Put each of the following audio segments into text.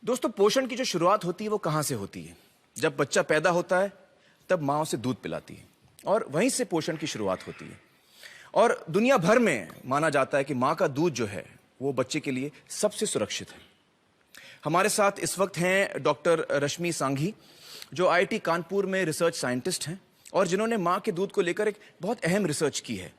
दोस्तों, पोषण की जो शुरुआत होती है वो कहाँ से होती है? जब बच्चा पैदा होता है तब माँ उसे दूध पिलाती है और वहीं से पोषण की शुरुआत होती है। और दुनिया भर में माना जाता है कि माँ का दूध जो है वो बच्चे के लिए सबसे सुरक्षित है। हमारे साथ इस वक्त हैं डॉक्टर रश्मि सांघी, जो आईआईटी कानपुर में रिसर्च साइंटिस्ट हैं और जिन्होंने माँ के दूध को लेकर एक बहुत अहम रिसर्च की है।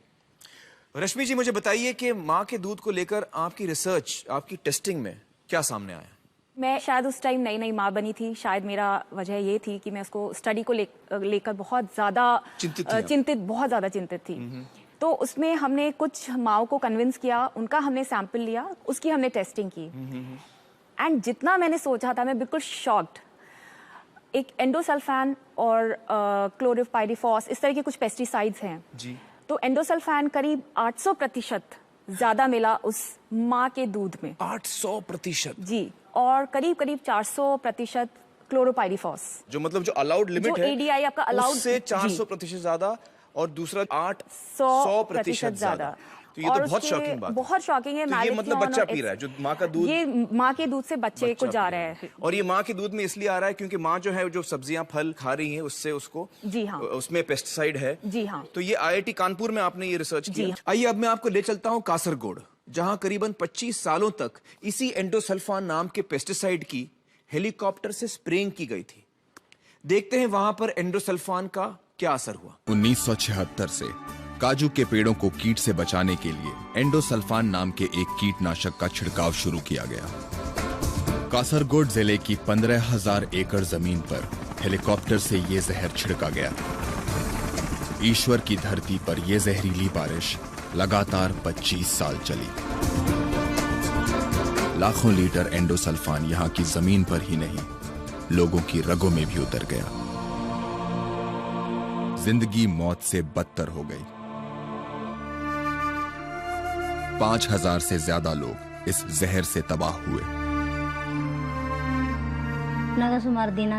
रश्मि जी, मुझे बताइए कि माँ के दूध को लेकर आपकी रिसर्च, आपकी टेस्टिंग में क्या सामने आया? मैं शायद उस टाइम नई नई माँ बनी थी। शायद मेरा वजह ये थी कि मैं उसको स्टडी को लेकर बहुत ज़्यादा चिंतित थी। तो उसमें हमने कुछ माँओं को कन्विंस किया, उनका हमने सैंपल लिया, उसकी हमने टेस्टिंग की। एंड जितना मैंने सोचा था, मैं बिल्कुल शॉक्ड। एक एंडोसल्फान और क्लोरिपाइरिफॉस, इस तरह के कुछ पेस्टिसाइड्स हैं जी। तो एंडोसल्फान करीब 800% ज्यादा मिला उस माँ के दूध में। 800% जी। और करीब 400% क्लोरोपाइरिफॉस, जो मतलब जो अलाउड लिमिट है, एडीआई आपका अलाउड, उससे 400% ज्यादा और दूसरा 800% ज्यादा। तो ये तो बहुत शॉकिंग बात है। बहुत शॉकिंग है। तो ये मतलब बच्चा पी रहा है, जो माँ का दूध, ये माँ के दूध से बच्चे को जा रहा है। और ये माँ के दूध में इसलिए आ रहा है क्योंकि माँ जो है, जो सब्जियां फल खा रही है, उससे उसको, जी हाँ, उसमें पेस्टिसाइड है। जी हाँ। तो ये आईआईटी कानपुर में आपने ये रिसर्च किया। आइए अब मैं आपको ले चलता हूँ कासरगोड, जहां करीबन 25 सालों तक इसी एंडोसल्फान नाम के पेस्टिसाइड की हेलीकॉप्टर से स्प्रेइंग की गई थी। देखते हैं वहां पर एंडोसल्फान का क्या असर हुआ। 1976 से काजू के पेड़ों को कीट से बचाने के लिए एंडोसल्फान नाम के एक कीटनाशक का छिड़काव शुरू किया गया। कासरगोड जिले की 15,000 एकड़ जमीन पर हेलीकॉप्टर से ये जहर छिड़का गया। ईश्वर की धरती पर यह जहरीली बारिश लगातार 25 साल चली। लाखों लीटर एंडोसल्फान यहां की जमीन पर ही नहीं, लोगों की रगों में भी उतर गया। जिंदगी मौत से बदतर हो गई। 5,000 से ज्यादा लोग इस जहर से तबाह हुए।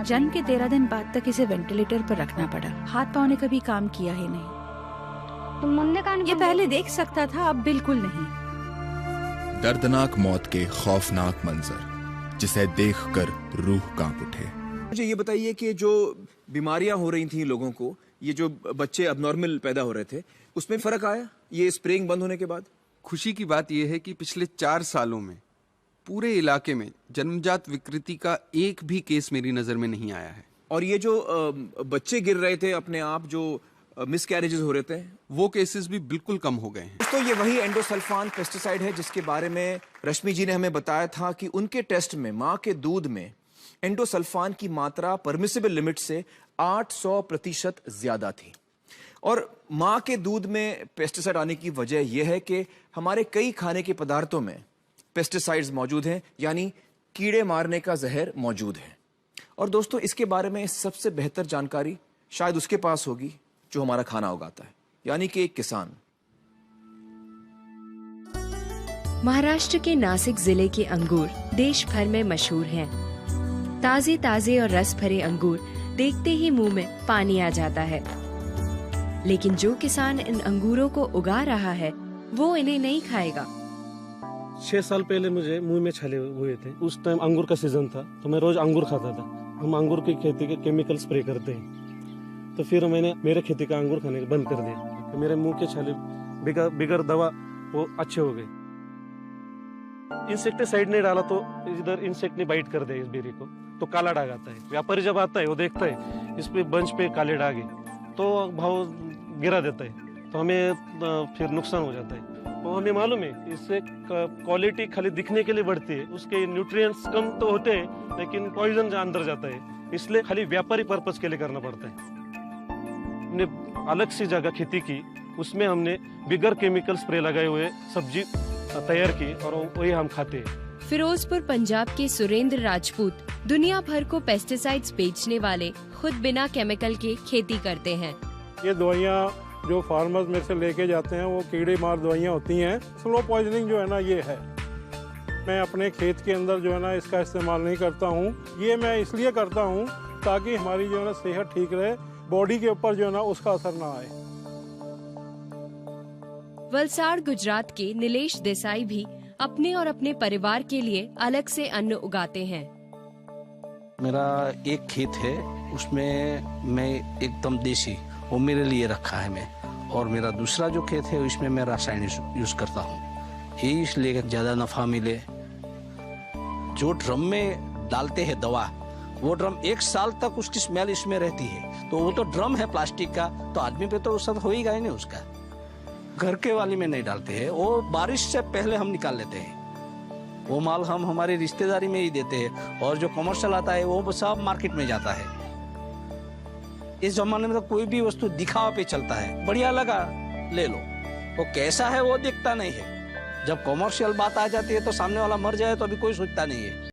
जन्म के 13 दिन बाद तक इसे वेंटिलेटर पर रखना पड़ा। हाथ पाँव ने कभी काम किया ही नहीं। ये पहले देख सकता था, अब बिल्कुल नहीं। दर्दनाक मौत के खौफनाक मंजर, जिसे देखकर रूह कांप उठे। मुझे ये बताइए कि जो बीमारियां हो रही थी लोगों को, ये जो बच्चे अबनॉर्मल पैदा हो रहे थे, उसमें फर्क आया ये स्प्रेइंग बंद होने के बाद? खुशी की बात यह है कि पिछले 4 सालों में पूरे इलाके में जन्मजात विकृति का एक भी केस मेरी नजर में नहीं आया है। और ये जो बच्चे गिर रहे थे अपने आप, जो मिसकैरेजेस हो रहे थे, वो केसेस भी बिल्कुल कम हो गए हैं। तो ये वही एंडोसल्फान पेस्टिसाइड है जिसके बारे में रश्मि जी ने हमें बताया था कि उनके टेस्ट में माँ के दूध में एंडोसल्फान की मात्रा परमिसिबल लिमिट से 800% ज्यादा थी। और माँ के दूध में पेस्टिसाइड आने की वजह यह है कि हमारे कई खाने के पदार्थों में पेस्टिसाइड्स मौजूद हैं, यानी कीड़े मारने का जहर मौजूद है। और दोस्तों, इसके बारे में सबसे बेहतर जानकारी शायद उसके पास होगी जो हमारा खाना उगाता है, यानी कि एक किसान। महाराष्ट्र के नासिक जिले के अंगूर देश भर में मशहूर हैं। ताजे ताजे और रस भरे अंगूर देखते ही मुंह में पानी आ जाता है। लेकिन जो किसान इन अंगूरों को उगा रहा है, वो इन्हें नहीं खाएगा। 6 साल पहले मुझे मुंह में छाले हुए थे। उस टाइम अंगूर का सीजन था, तो मैं रोज अंगूर खाता था। हम अंगूर की खेती के केमिकल स्प्रे करते हैं, तो फिर मैंने मेरे खेती का अंगूर खाने बंद कर दिया। तो मेरे मुंह के छाले बिगर दवा वो अच्छे हो गए। इंसेक्टिसाइड नहीं डाला तो इधर इंसेक्ट ने बाइट कर दिया इस बेरी को, तो काला दाग आता है। व्यापारी जब आता है वो देखता है इस पे बंच पे काले दाग है, तो भाव गिरा देता है, तो हमें फिर नुकसान हो जाता है। तो हमें मालूम है इससे क्वालिटी खाली दिखने के लिए बढ़ती है, उसके न्यूट्रिएंट्स कम तो होते हैं लेकिन पॉइजन अंदर जाता है, इसलिए खाली व्यापारी पर्पस के लिए करना पड़ता है। हमने अलग सी जगह खेती की, उसमें हमने बिगर केमिकल स्प्रे लगाए हुए सब्जी तैयार की और वही हम खाते हैं। फिरोजपुर पंजाब के सुरेंद्र राजपूत दुनिया भर को पेस्टिसाइड्स बेचने वाले खुद बिना केमिकल के खेती करते हैं। ये दवाइयाँ जो फार्मर्स में से लेके जाते हैं वो कीड़े मार दवाइयाँ होती हैं। स्लो पॉइजनिंग जो है ना, ये है। मैं अपने खेत के अंदर जो है ना इसका इस्तेमाल नहीं करता हूँ। ये मैं इसलिए करता हूँ ताकि हमारी जो है ना सेहत ठीक रहे, बॉडी के ऊपर जो है ना उसका असर ना आए। वलसाड़ गुजरात के नीलेश देसाई भी अपने और अपने परिवार के लिए अलग से अन्न उगाते हैं। मेरा एक खेत है, उसमें मैं एकदम देसी, वो मेरे लिए रखा है मैं, और मेरा दूसरा जो खेत है उसमें मैं रासायनिक यूज करता हूँ, यही इसलिए ज्यादा नफा मिले। जो ड्रम में डालते हैं दवा, वो ड्रम 1 साल तक उसकी स्मेल इसमें रहती है, तो वो तो ड्रम है प्लास्टिक का, तो आदमी पे तो असर हो ही गया नहीं उसका। घर के वाली में नहीं डालते हैं, वो बारिश से पहले हम निकाल लेते हैं, वो माल हम हमारी रिश्तेदारी में ही देते हैं, और जो कमर्शियल आता है वो सब मार्केट में जाता है। इस जमाने में तो कोई भी वस्तु दिखावा पे चलता है, बढ़िया लगा ले लो, वो कैसा है वो दिखता नहीं है। जब कमर्शियल बात आ जाती है तो सामने वाला मर जाए तो अभी कोई सोचता नहीं है।